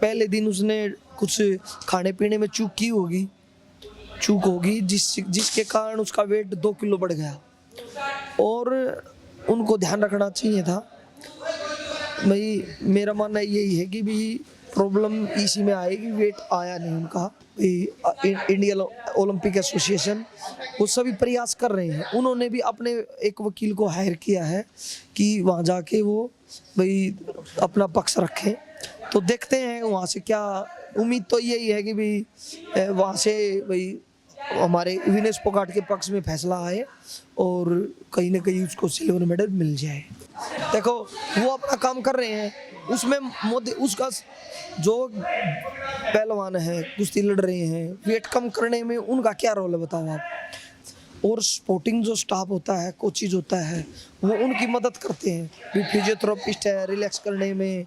पहले दिन उसने कुछ खाने पीने में चूक होगी जिसके कारण उसका वेट 2 किलो बढ़ गया। और उनको ध्यान रखना चाहिए था भाई। मेरा मानना यही है कि भाई प्रॉब्लम इसी में आएगी, वेट आया नहीं उनका। इंडियन ओलंपिक एसोसिएशन वो सभी प्रयास कर रहे हैं, उन्होंने भी अपने एक वकील को हायर किया है कि वहाँ जाके वो भाई अपना पक्ष रखें। तो देखते हैं वहाँ से क्या, उम्मीद तो यही है कि भाई वहाँ से भाई हमारे विनेश फोगाट के पक्ष में फैसला आए और कहीं ना कहीं उसको सिल्वर मेडल मिल जाए। देखो वो अपना काम कर रहे हैं, उसमें मोदी उसका जो पहलवान है कुश्ती लड़ रहे हैं, वेट कम करने में उनका क्या रोल है बताओ आप। और स्पोर्टिंग जो स्टाफ होता है, कोचिज होता है, वो उनकी मदद करते हैं। फिजियोथेरेपिस्ट है, रिलैक्स करने में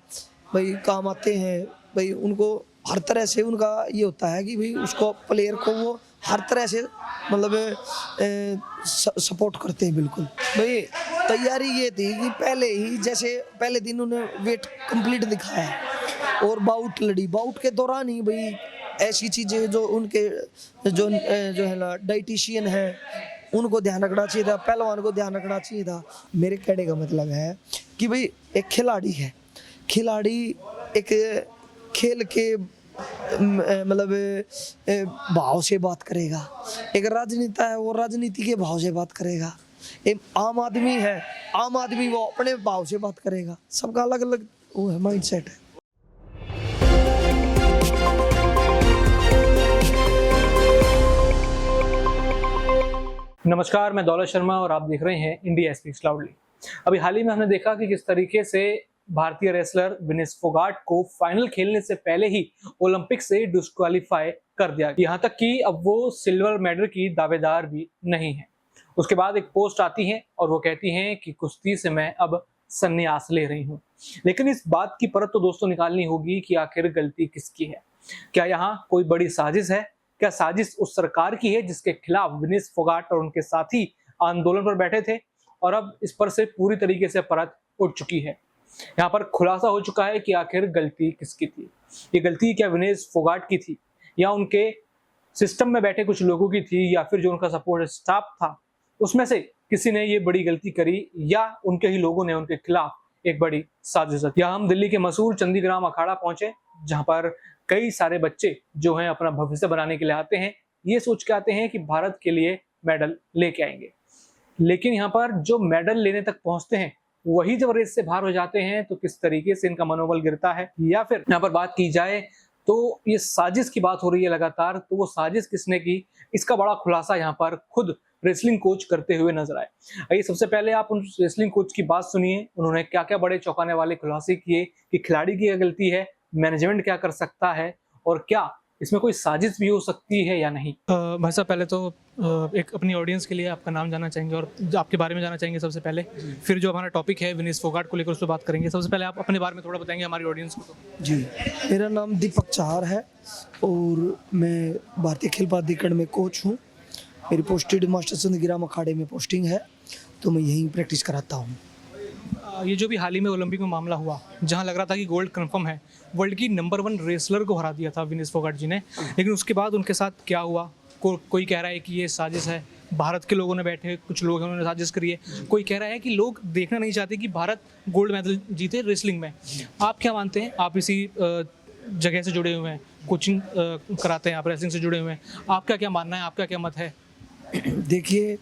भाई काम आते हैं भाई। उनको हर तरह से उनका ये होता है कि भाई उसको प्लेयर को वो हर तरह से मतलब सपोर्ट करते हैं बिल्कुल। भाई तैयारी ये थी कि पहले ही जैसे पहले दिन उन्हें वेट कंप्लीट दिखाया और बाउट लड़ी, बाउट के दौरान ही भाई ऐसी चीज़ें जो उनके जो है ना डाइटिशियन है उनको ध्यान रखना चाहिए था, पहलवान को ध्यान रखना चाहिए था। मेरे कहने का मतलब है कि भाई एक खिलाड़ी है, खिलाड़ी एक खेल के मतलब भाव से बात करेगा, एक राजनेता है वो राजनीति के भाव से बात करेगा, एक आम आदमी है आम आदमी वो अपने भाव से बात करेगा। सबका अलग अलग वो है माइंडसेट है। नमस्कार, मैं दौलत शर्मा और आप देख रहे हैं इंडिया स्पीक्स लाउडली। अभी हाल ही में हमने देखा कि किस तरीके से भारतीय रेसलर विनेश फोगाट को फाइनल खेलने से पहले ही ओलंपिक से डिस्क्वालीफाई कर दिया, यहाँ तक कि अब वो सिल्वर मेडल की दावेदार भी नहीं है। उसके बाद एक पोस्ट आती है और वो कहती हैं कि कुश्ती से मैं अब संन्यास ले रही हूँ। लेकिन इस बात की परत तो दोस्तों निकालनी होगी कि आखिर गलती किसकी है। क्या यहाँ कोई बड़ी साजिश है? क्या साजिश उस सरकार की है जिसके खिलाफ विनेश फोगाट और उनके साथी आंदोलन पर बैठे थे, और अब इस पर से पूरी तरीके से परत उठ चुकी है। यहाँ पर खुलासा हो चुका है कि आखिर गलती किसकी थी। ये गलती क्या विनेश फोगाट की थी, या उनके सिस्टम में बैठे कुछ लोगों की थी, या फिर जो उनका सपोर्ट स्टाफ था उसमें से किसी ने ये बड़ी गलती करी, या उनके ही लोगों ने उनके खिलाफ एक बड़ी साजिश रची। यहाँ हम दिल्ली के मशहूर चंदीग्राम अखाड़ा पहुंचे, जहां पर कई सारे बच्चे जो हैं अपना भविष्य बनाने के लिए आते हैं, ये सोच के आते हैं कि भारत के लिए मेडल लेके आएंगे। लेकिन यहाँ पर जो मेडल लेने तक पहुंचते हैं वही जब रेस से बाहर हो जाते हैं तो किस तरीके से इनका मनोबल गिरता है। या फिर यहाँ पर बात की जाए तो ये साजिश की बात हो रही है लगातार, तो वो साजिश किसने की, इसका बड़ा खुलासा यहाँ पर खुद रेसलिंग कोच करते हुए नजर आए। आइए सबसे पहले आप उन रेसलिंग कोच की बात सुनिए, उन्होंने क्या क्या बड़े चौंकाने वाले खुलासे किए कि खिलाड़ी की क्या गलती है, मैनेजमेंट क्या कर सकता है, और क्या इसमें कोई साजिश भी हो सकती है या नहीं। भाई साहब, पहले तो एक अपनी ऑडियंस के लिए आपका नाम जानना चाहेंगे और आपके बारे में जानना चाहेंगे सबसे पहले। फिर जो हमारा टॉपिक है विनेश फोगाट को लेकर उस पर बात करेंगे। सबसे पहले आप अपने बारे में थोड़ा बताएंगे हमारी ऑडियंस को। तो जी, मेरा नाम दीपक चाहर है और मैं भारतीय खेल प्राधिकरण में कोच हूँ। मेरी पोस्टेड मास्टर चंदीग्राम अखाड़े में पोस्टिंग है, तो मैं यहीं प्रैक्टिस कराता हूँ। ये जो भी हाल ही में ओलंपिक में मामला हुआ, जहां लग रहा था कि गोल्ड कंफर्म है, वर्ल्ड की नंबर 1 रेसलर को हरा दिया था विनेश फोगाट जी ने, लेकिन उसके बाद उनके साथ क्या हुआ, कोई कह रहा है कि ये साजिश है, भारत के लोगों ने बैठे कुछ लोग हैं उन्होंने साजिश करी है, कोई कह रहा है कि लोग देखना नहीं चाहते कि भारत गोल्ड मेडल जीते रेसलिंग में। आप क्या मानते हैं? आप इसी जगह से जुड़े हुए हैं, कोचिंग कराते हैं, आप रेसलिंग से जुड़े हुए हैं, आपका क्या मानना है, आपका क्या मत है? देखिए,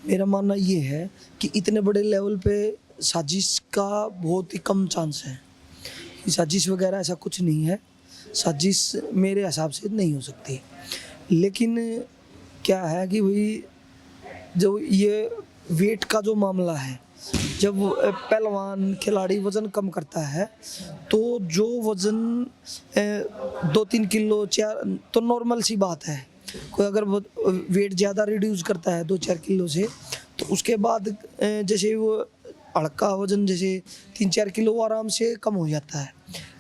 मेरा मानना ये है कि इतने बड़े लेवल पे साजिश का बहुत ही कम चांस है। साजिश वगैरह ऐसा कुछ नहीं है, साजिश मेरे हिसाब से नहीं हो सकती। लेकिन क्या है कि भाई जो ये वेट का जो मामला है, जब पहलवान खिलाड़ी वज़न कम करता है तो जो वज़न 2-3 किलो 4 तो नॉर्मल सी बात है। कोई अगर वेट ज़्यादा रिड्यूस करता है 2-4 किलो से, तो उसके बाद जैसे वो हल्का वज़न जैसे 3-4 किलो वो आराम से कम हो जाता है।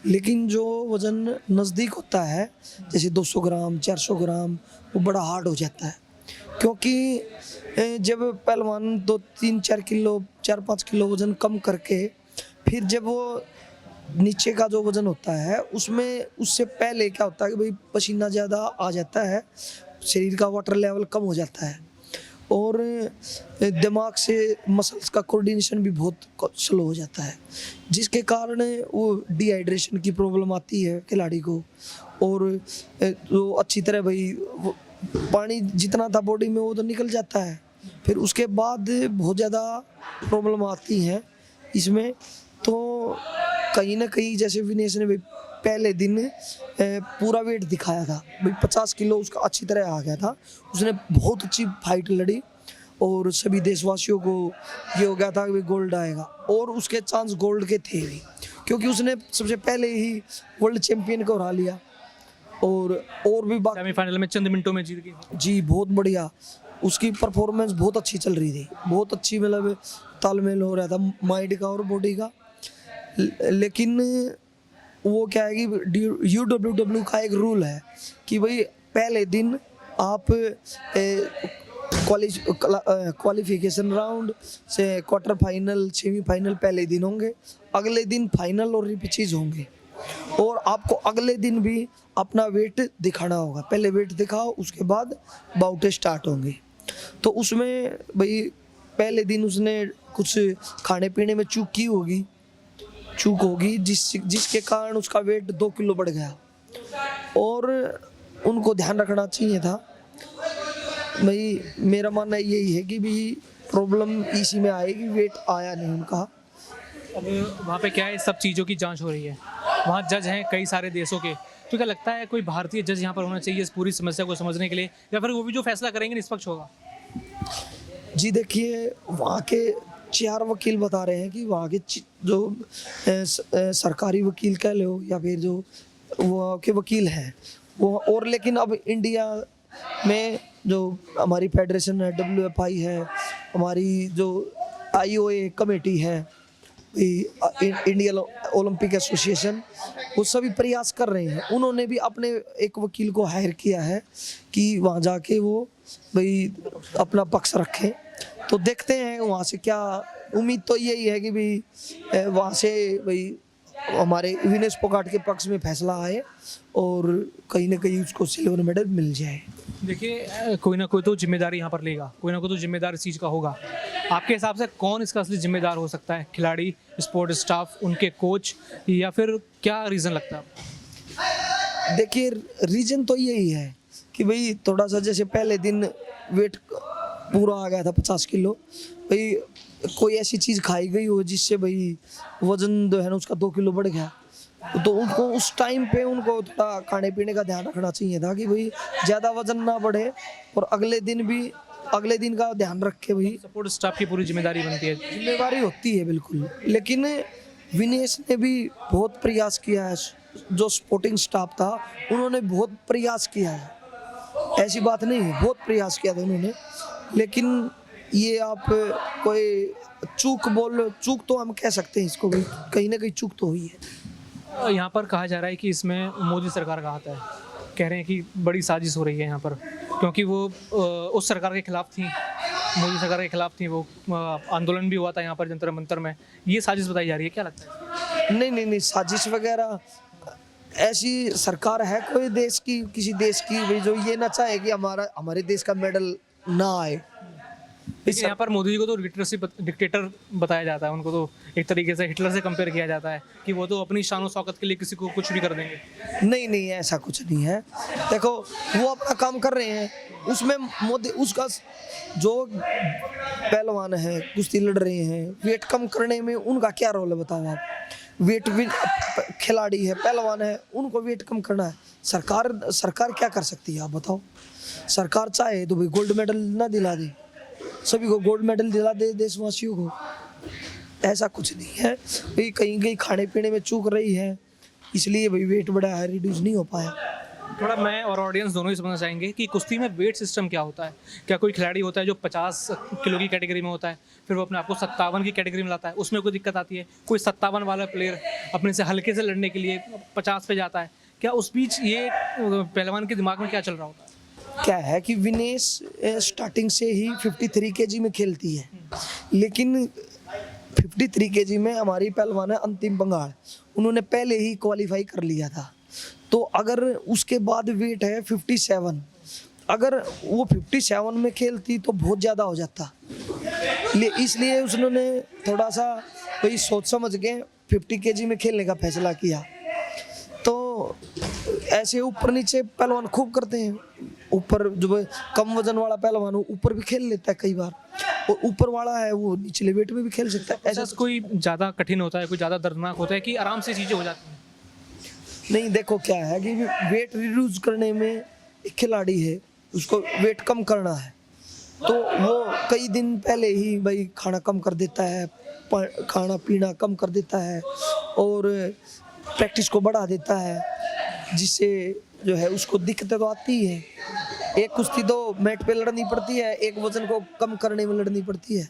लेकिन जो वज़न नज़दीक होता है जैसे 200 ग्राम 400 ग्राम, वो बड़ा हार्ड हो जाता है, क्योंकि जब पहलवान 2-3-4 किलो 4-5 किलो वज़न कम करके फिर जब वो नीचे का जो वजन होता है उसमें उससे पहले क्या होता है कि भाई पसीना ज़्यादा आ जाता है, शरीर का वाटर लेवल कम हो जाता है और दिमाग से मसल्स का कोऑर्डिनेशन भी बहुत स्लो हो जाता है, जिसके कारण वो डिहाइड्रेशन की प्रॉब्लम आती है खिलाड़ी को। और जो अच्छी तरह भाई वो पानी जितना था बॉडी में वो तो निकल जाता है, फिर उसके बाद बहुत ज़्यादा प्रॉब्लम आती हैं इसमें। तो कहीं ना कहीं जैसे विनेश ने भाई पहले दिन पूरा वेट दिखाया था, भाई 50 किलो उसका अच्छी तरह आ गया था, उसने बहुत अच्छी फाइट लड़ी और सभी देशवासियों को ये हो गया था कि भाई गोल्ड आएगा और उसके चांस गोल्ड के थे भी, क्योंकि उसने सबसे पहले ही वर्ल्ड चैंपियन को हरा लिया और भी बाकी सेमीफाइनल में चंद मिनटों में जीत गई। जी बहुत बढ़िया, उसकी परफॉर्मेंस बहुत अच्छी चल रही थी, बहुत अच्छी, मतलब तालमेल हो रहा था माइंड का और बॉडी का। लेकिन वो क्या है कि UWW का एक रूल है कि भाई पहले दिन आप क्वालिफिकेशन राउंड से क्वार्टर फाइनल सेमीफाइनल पहले दिन होंगे, अगले दिन फाइनल और रिपीचेज होंगे और आपको अगले दिन भी अपना वेट दिखाना होगा। पहले वेट दिखाओ, उसके बाद बाउटे स्टार्ट होंगे। तो उसमें भाई पहले दिन उसने कुछ खाने पीने में चूक होगी जिसके कारण उसका वेट 2 किलो बढ़ गया और उनको ध्यान रखना चाहिए था। भाई मेरा मानना यही है कि भाई प्रॉब्लम इसी में आएगी, वेट आया नहीं उनका। अब वहाँ पे क्या है, सब चीज़ों की जांच हो रही है, वहाँ जज हैं कई सारे देशों के, तो क्या लगता है कोई भारतीय जज यहाँ पर होना चाहिए इस पूरी समस्या को समझने के लिए, या फिर वो भी जो फैसला करेंगे निष्पक्ष होगा? जी देखिए, वहाँ के 4 वकील बता रहे हैं कि वहाँ के जो सरकारी वकील कह लो या फिर जो वहाँ के वकील हैं वो, और लेकिन अब इंडिया में जो हमारी फेडरेशन है, WFI है, हमारी जो IOA कमेटी है, इंडियन ओलंपिक एसोसिएशन, वो सभी प्रयास कर रहे हैं। उन्होंने भी अपने एक वकील को हायर किया है कि वहाँ जाके वो भाई अपना पक्ष रखें। तो देखते हैं वहाँ से क्या, उम्मीद तो यही है कि भाई वहाँ से भाई हमारे विनेश फोगाट के पक्ष में फैसला आए और कहीं ना कहीं उसको सिल्वर मेडल मिल जाए। देखिए, कोई ना कोई तो जिम्मेदारी यहाँ पर लेगा, कोई ना कोई तो जिम्मेदार इस चीज़ का होगा। आपके हिसाब से कौन इसका असली जिम्मेदार हो सकता है? खिलाड़ी, स्पोर्ट स्टाफ, उनके कोच, या फिर क्या रीज़न लगता है? देखिए, रीज़न तो यही है कि भाई थोड़ा सा जैसे पहले दिन वेट पूरा आ गया था 50 किलो, भाई कोई ऐसी चीज़ खाई गई हो जिससे भाई वज़न जो है ना उसका 2 किलो बढ़ गया, तो उनको उस टाइम पे उनको थोड़ा खाने पीने का ध्यान रखना चाहिए था कि भाई ज़्यादा वज़न ना बढ़े और अगले दिन का ध्यान रखे। भाई सपोर्ट स्टाफ की पूरी जिम्मेदारी बनती है। जिम्मेदारी होती है बिल्कुल, लेकिन विनेश ने भी बहुत प्रयास किया है, जो सपोर्टिंग स्टाफ था उन्होंने बहुत प्रयास किया है, ऐसी बात नहीं है, बहुत प्रयास किया था उन्होंने। लेकिन ये आप कोई चूक तो हम कह सकते हैं इसको, भी कहीं ना कहीं चूक तो हुई है। यहाँ पर कहा जा रहा है कि इसमें मोदी सरकार का हाथ है, कह रहे हैं कि बड़ी साजिश हो रही है यहाँ पर, क्योंकि वो उस सरकार के खिलाफ थी, मोदी सरकार के खिलाफ थी, वो आंदोलन भी हुआ था यहाँ पर जंतर मंतर में, ये साजिश बताई जा रही है, क्या लगता है? नहीं, साजिश वगैरह ऐसी सरकार है कोई देश की, किसी देश की भाई जो ये ना चाहे कि हमारे देश का मेडल ना आए। लेकिन यहाँ पर मोदी जी को तो डिक्टेटर बताया जाता है, उनको तो एक तरीके से हिटलर से कंपेयर किया जाता है कि वो तो अपनी शान और शौकत के लिए किसी को कुछ भी कर देंगे। नहीं, ऐसा कुछ नहीं है। देखो, वो अपना काम कर रहे हैं, उसमें मोदी उसका जो पहलवान है कुश्ती लड़ रहे हैं, वेट कम करने में उनका क्या रोल है बताओ आप? वेट खिलाड़ी है, पहलवान है, उनको वेट कम करना है। सरकार क्या कर सकती है आप बताओ? सरकार चाहे तो भाई गोल्ड मेडल ना दिला दे, सभी को गोल्ड मेडल दिला दे, देशवासियों को, ऐसा कुछ नहीं है। भाई कहीं खाने पीने में चूक रही है, इसलिए भाई वेट बढ़ा है, रिड्यूस नहीं हो पाया। थोड़ा मैं और ऑडियंस दोनों ही समझना चाहेंगे कि कुश्ती में वेट सिस्टम क्या होता है। क्या कोई खिलाड़ी होता है जो 50 किलो की कैटेगरी में होता है, फिर वो अपने आप को 57 की कैटेगरी में लाता है, उसमें कोई दिक्कत आती है? कोई 57 वाला प्लेयर अपने से हल्के से लड़ने के लिए 50 पे जाता है, क्या उस बीच ये पहलवान के दिमाग में क्या चल रहा होता है? क्या है कि विनेश स्टार्टिंग से ही 53 kg में खेलती है, लेकिन 53 kg में हमारी पहलवान है अंतिम बंगाल, उन्होंने पहले ही क्वालिफाई कर लिया था। तो अगर उसके बाद वेट है 57, अगर वो 57 में खेलती तो बहुत ज़्यादा हो जाता, इसलिए उसने थोड़ा सा वही सोच समझ के 50 kg में खेलने का फैसला किया। तो ऐसे ऊपर नीचे पहलवान खूब करते हैं। ऊपर जो कम वजन वाला पहलवान ऊपर भी खेल लेता है कई बार, और ऊपर वाला है वो निचले वेट में भी खेल सकता है। ऐसा कोई ज़्यादा कठिन होता है, कोई ज़्यादा दर्दनाक होता है कि आराम से चीज़ें हो जाती हैं? नहीं, देखो क्या है कि वेट रिड्यूस करने में एक खिलाड़ी है, उसको वेट कम करना है, तो वो कई दिन पहले ही भाई खाना कम कर देता है, खाना पीना कम कर देता है और प्रैक्टिस को बढ़ा देता है, जिससे जो है उसको दिक्कतें तो आती है। एक कुश्ती तो मैट पे लड़नी पड़ती है, एक वजन को कम करने में लड़नी पड़ती है।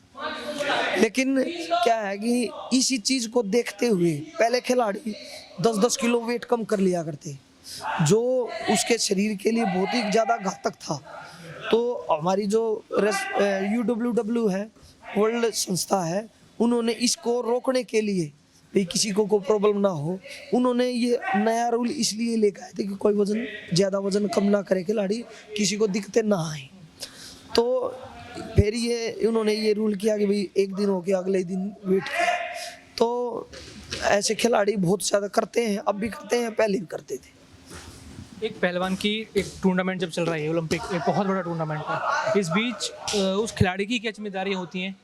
लेकिन क्या है कि इसी चीज़ को देखते हुए पहले खिलाड़ी 10-10 किलो वेट कम कर लिया करते, जो उसके शरीर के लिए बहुत ही ज़्यादा घातक था। तो हमारी जो UWW है, वर्ल्ड संस्था है, उन्होंने इसको रोकने के लिए भाई किसी को कोई प्रॉब्लम ना हो, उन्होंने ये नया रूल इसलिए लेकर आए थे कि कोई वजन ज़्यादा वजन कम ना करे खिलाड़ी, किसी को दिक्कतें ना आए। तो फिर ये उन्होंने ये रूल किया कि भाई एक दिन हो गया अगले दिन वेट किया। तो ऐसे खिलाड़ी बहुत ज़्यादा करते हैं, अब भी करते हैं, पहले भी करते थे। एक पहलवान की एक टूर्नामेंट जब चल रहा है, ओलंपिक, एक बहुत बड़ा टूर्नामेंट है, इस बीच उस खिलाड़ी की क्या जिम्मेदारियाँ होती हैं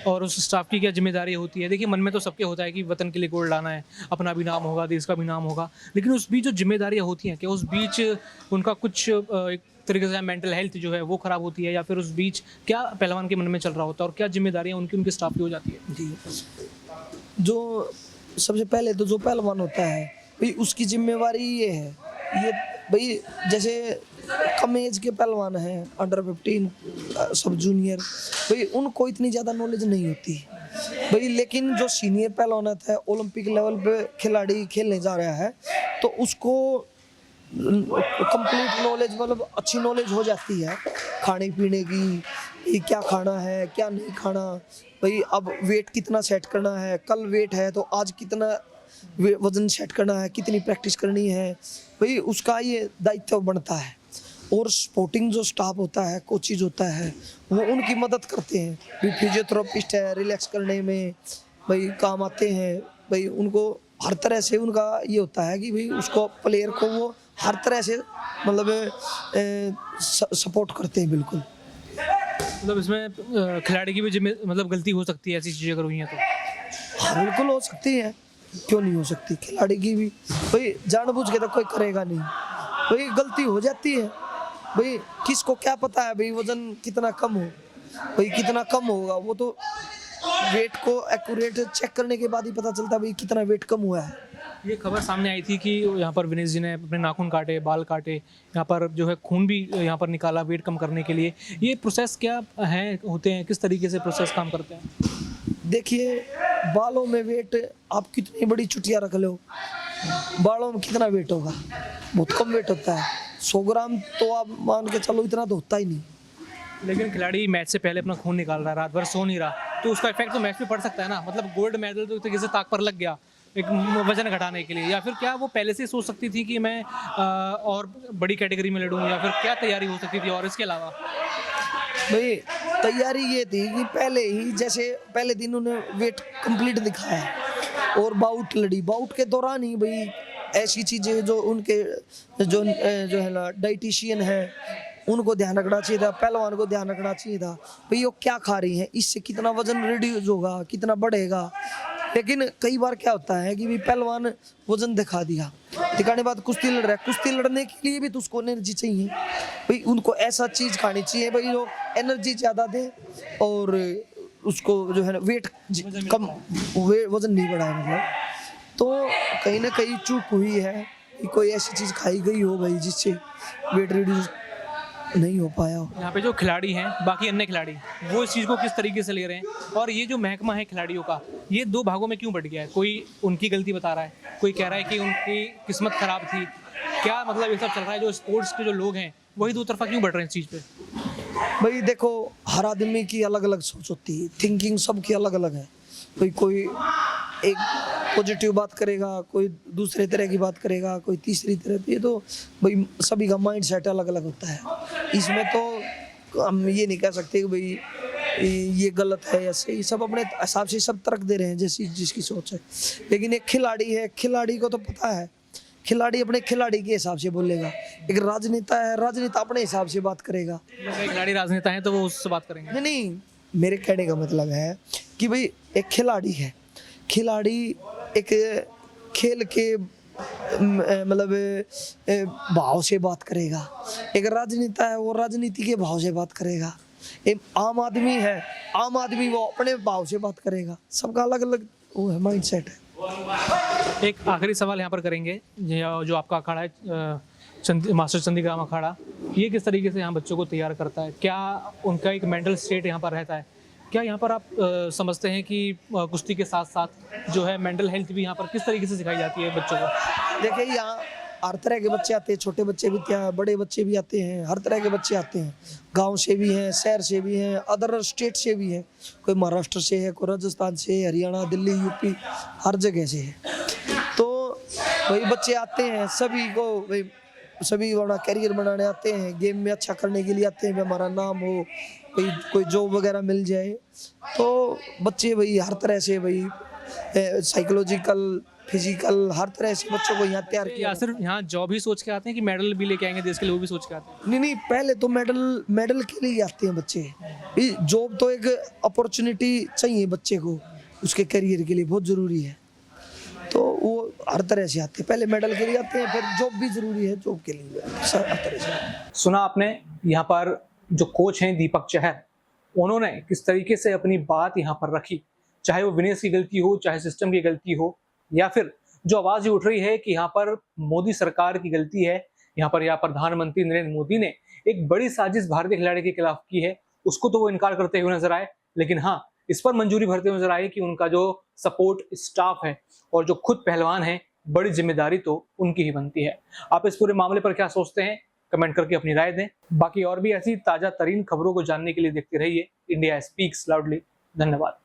और उस स्टाफ की क्या जिम्मेदारी होती है? देखिए, मन में तो सबके होता है कि वतन के लिए गोल्ड लाना है, अपना भी नाम होगा, देश का भी नाम होगा, लेकिन उस बीच जो जिम्मेदारियाँ होती हैं, क्या उस बीच उनका कुछ एक तरीके से मेंटल हेल्थ जो है वो ख़राब होती है, या फिर उस बीच क्या पहलवान के मन में चल रहा होता है और क्या जिम्मेदारियाँ उनके स्टाफ की हो जाती है? जी, जो सबसे पहले तो जो पहलवान होता है भाई उसकी जिम्मेवारी ये है, ये भाई जैसे कम एज के पहलवान हैं, अंडर 15 सब जूनियर, भाई उनको इतनी ज़्यादा नॉलेज नहीं होती भाई। लेकिन जो सीनियर पहलवान होता है, ओलंपिक लेवल पे खिलाड़ी खेलने जा रहा है, तो उसको कंप्लीट नॉलेज, मतलब अच्छी नॉलेज हो जाती है खाने पीने की, क्या खाना है क्या नहीं खाना, भाई अब वेट कितना सेट करना है, कल वेट है तो आज कितना वजन सेट करना है, कितनी प्रैक्टिस करनी है, भाई उसका ये दायित्व बनता है। और स्पोर्टिंग जो स्टाफ होता है, कोचिज होता है, वो उनकी मदद करते हैं, भाई फिजियोथेरेपिस्ट है, रिलैक्स करने में भाई काम आते हैं, भाई उनको हर तरह से उनका ये होता है कि भाई उसको प्लेयर को वो हर तरह से मतलब सपोर्ट करते हैं बिल्कुल। मतलब इसमें खिलाड़ी की भी मतलब गलती हो सकती है, ऐसी चीज़ें अगर हुई हैं तो? हाँ बिल्कुल हो सकती है, क्यों नहीं हो सकती, खिलाड़ी की भी भाई जानबूझ के तो कोई करेगा नहीं, भाई गलती हो जाती है, भाई किसको क्या पता है भाई वजन कितना कम हो, भाई कितना कम होगा वो तो वेट को एक्यूरेट चेक करने के बाद ही पता चलता है भाई कितना वेट कम हुआ है। ये खबर सामने आई थी कि यहाँ पर विनेश जी ने अपने नाखून काटे, बाल काटे, यहाँ पर जो है खून भी यहाँ पर निकाला वेट कम करने के लिए। ये प्रोसेस क्या है, होते हैं, किस तरीके से प्रोसेस काम करते हैं? देखिए, बालों में वेट आप कितनी बड़ी चुटिया रख लो, बालों में कितना वेट होगा, बहुत कम वेट होता है, 100 ग्राम तो आप मान के चलो, इतना तो होता ही नहीं। लेकिन खिलाड़ी मैच से पहले अपना खून निकाल रहा है, रात भर सो नहीं रहा, तो उसका इफेक्ट तो मैच में पड़ सकता है ना। मतलब गोल्ड मेडल तो तरीके से ताक पर लग गया एक वजन घटाने के लिए, या फिर क्या वो पहले से सोच सकती थी कि मैं और बड़ी कैटेगरी में लड़ूं, या फिर क्या तैयारी हो सकती थी? और इसके अलावा भाई तैयारी ये थी कि पहले ही जैसे पहले दिन उन्हें वेट कंप्लीट दिखाया और बाउट लड़ी, बाउट के दौरान ही भाई ऐसी चीज़ें जो उनके जो है ना डाइटिशियन है उनको ध्यान रखना चाहिए था, पहलवान को ध्यान रखना चाहिए था भाई वो क्या खा रही हैं, इससे कितना वजन रिड्यूस होगा, कितना बढ़ेगा। लेकिन कई बार क्या होता है कि भाई पहलवान वजन दिखा दिया, दिखाने के बाद कुश्ती लड़ रहा है, कुश्ती लड़ने के लिए भी तो उसको एनर्जी चाहिए भाई, उनको ऐसा चीज़ खानी चाहिए भाई जो एनर्जी ज़्यादा दे और उसको जो है ना वेट कम, वजन नहीं बढ़ाए मतलब। तो कहीं ना कहीं चूक हुई है कि कोई ऐसी चीज़ खाई गई हो भाई जिससे वेट रिड्यूस नहीं हो पाया हो। यहाँ पे जो खिलाड़ी हैं, बाकी अन्य खिलाड़ी, वो इस चीज़ को किस तरीके से ले रहे हैं, और ये जो महकमा है खिलाड़ियों का, ये 2 भागों में क्यों बट गया है? कोई उनकी गलती बता रहा है, कोई कह रहा है कि उनकी किस्मत खराब थी, क्या मतलब ये सब चल रहा है? जो स्पोर्ट्स के जो लोग हैं वही 2 तरफा क्यों बढ़ रहे हैं इस चीज़ पे? भाई देखो, हर आदमी की अलग अलग सोच होती है, थिंकिंग सबकी अलग अलग है भाई। कोई एक पॉजिटिव बात करेगा, कोई दूसरे तरह की बात करेगा, कोई तीसरी तरह की। ये तो भाई सभी का माइंड सेट अलग अलग होता है। इसमें तो हम ये नहीं कह सकते कि भाई ये गलत है या सही, सब अपने हिसाब से सब तर्क दे रहे हैं जैसी जिसकी सोच है। लेकिन एक खिलाड़ी है, खिलाड़ी को तो पता है, खिलाड़ी अपने खिलाड़ी के हिसाब से बोलेगा। एक राजनेता है, राजनेता अपने हिसाब से बात करेगा। खिलाड़ी राजनेता हैं तो वो उससे बात करेंगे। नहीं नहीं, मेरे कहने का मतलब है कि भाई एक खिलाड़ी है, खिलाड़ी एक खेल के मतलब भाव से बात करेगा। एक राजनेता है, वो राजनीति के भाव से बात करेगा। एक आम आदमी है, आम आदमी वो अपने भाव से बात करेगा। सबका अलग अलग वो है, माइंड सेट है। एक आखिरी सवाल यहाँ पर करेंगे, जो आपका अखाड़ा है मास्टर चंदीग्राम अखाड़ा, ये किस तरीके से यहाँ बच्चों को तैयार करता है? क्या उनका एक मेंटल स्टेट यहाँ पर रहता है? क्या यहाँ पर आप समझते हैं कि कुश्ती के साथ साथ जो है मेंटल हेल्थ भी यहाँ पर किस तरीके से सिखाई जाती है बच्चों को? देखिए यहाँ हर तरह के बच्चे आते हैं, छोटे बच्चे भी आते हैं, बड़े बच्चे भी आते हैं, हर तरह के बच्चे आते हैं। गांव से भी हैं, शहर से भी हैं, अदर स्टेट से भी हैं। कोई महाराष्ट्र से है, कोई राजस्थान से, हरियाणा, दिल्ली, यूपी, हर जगह से है। तो वही बच्चे आते हैं, सभी को भाई सभी अपना करियर बनाने आते हैं, गेम में अच्छा करने के लिए आते हैं, हमारा नाम हो, भाई कोई जॉब वगैरह मिल जाए। तो बच्चे भाई हर तरह से भाई साइकोलॉजिकल, फिजिकल, हर तरह से बच्चों को यहाँ तैयार किया। या सिर्फ यहाँ जॉब ही सोच के आते हैं कि मेडल भी लेके आएंगे देश के लिए, वो भी सोच के आते हैं? नहीं नहीं, पहले तो मेडल के लिए आते हैं बच्चे। जॉब तो एक अपॉर्चुनिटी चाहिए बच्चे को, उसके करियर के लिए बहुत ज़रूरी है। तो वो हर तरह से आते हैं, पहले मेडल के लिए आते हैं, फिर जॉब भी ज़रूरी है, जॉब के लिए हर तरह से। सुना आपने यहाँ पर जो कोच हैं दीपक चहर, उन्होंने किस तरीके से अपनी बात यहाँ पर रखी, चाहे वो विनेश की गलती हो, चाहे सिस्टम की गलती हो, या फिर जो आवाज उठ रही है कि यहाँ पर मोदी सरकार की गलती है, यहाँ पर प्रधानमंत्री नरेंद्र मोदी ने एक बड़ी साजिश भारतीय खिलाड़ी के खिलाफ की है, उसको तो वो इनकार करते हुए नजर आए। लेकिन हाँ, इस पर मंजूरी भरते हुए नजर आई कि उनका जो सपोर्ट स्टाफ है और जो खुद पहलवान है, बड़ी जिम्मेदारी तो उनकी ही बनती है। आप इस पूरे मामले पर क्या सोचते हैं, कमेंट करके अपनी राय दें। बाकी और भी ऐसी ताजा तरीन खबरों को जानने के लिए देखते रहिए इंडिया स्पीक्स लाउडली। धन्यवाद।